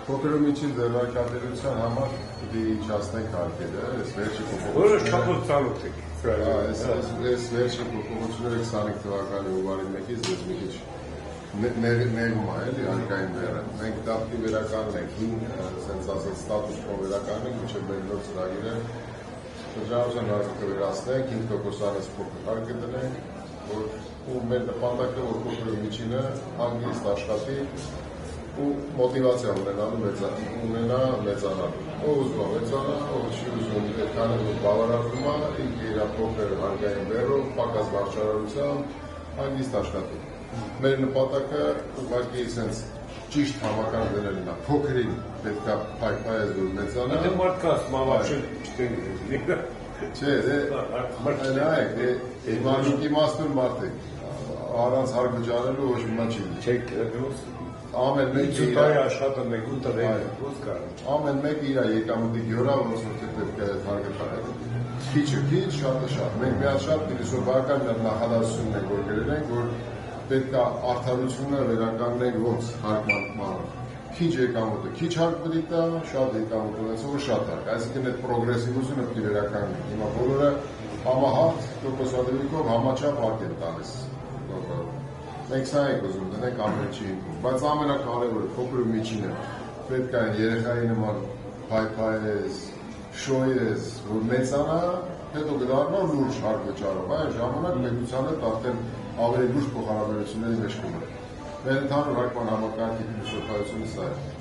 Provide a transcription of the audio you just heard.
Փոքր ու միջին ձեռնարկատիրության համար պիտի իջացնենք հարկերը, այս վերջի որը շփոթ ծանոթ եք։ Այս վերջի փոփոխությունները 25 թվականի հունվարի 1-ից դες մի քիչ ներում է էլի հարկային բեռը։ Մենք դա պիտի վերականգնենք, ասենց ասած ստատուս կո վերականգնենք, մինչև մեր նոր ծրագիրը շրջանառության հարկը կվերացնենք, 5% անց փոքր հարկը դնենք, որ ու մեր նպատակը որ փոքր ու միջինը հանգիստ աշխատի ու մոտիվացիա ունենալու մեծանալու։ Ով ուզում է մեծանալ, ով չի ուզում այդքանը որ բավարարվում է, ինքը իր փոքր հարկային բեռով, պակաս վարչարարությամբ հանգիստ աշխատի։ Մեր նպատակը ուղղակի sense ճիշտ հավաքան դնելն է, փոքրին պետք է փայփայել որ մեծանա։ Դե մարդկաց մավաշը չտեն։ Չէ, նայեք, իմաստուն մարդ եք, առանց հարկ վճարելու ոչ մի չի։ Չեք ամեն մեկը իր աշխատում եք ու տվել ամեն մեկը իր եկամուտի գյուրա ոնց որ պետք է հարկը տալ։ Քիչը քիչ, շատը շատ։ Մենք մի հատ շատ փիլիսոփայական նախադասություն ենք որ գրել ենք, որ պետք է արդարությունը վերականգնենք ոնց հարկման քիչ եկամուտը քիչ հարկ պետք է տա, շատ եկամուտ ունեցողը շատ հարկ։ Այսինքն այդ պրոգրեսիվությունը պետք է վերականգնենք։ Հիմա բոլորը համահատ տոկոսադրույքով համաչափ հարկ են տալիս։ Մենք սա ենք ուզում դնենք ամեն ինչի հիմքում, բայց ամենակարևորը փոքր ու միջինը պետք է երեխայի նման փայփայես, շոյես, որ մեծանա, հետո կդառնա լուրջ հարկ վճարով, այն ժամանակ պետության հետ արդեն ավելի լուրջ փոխհարաբերությունների մեջ կմտնի։ Մեր ընդհանուր հարկման համակարգի փիլիսոփայությունը սա է։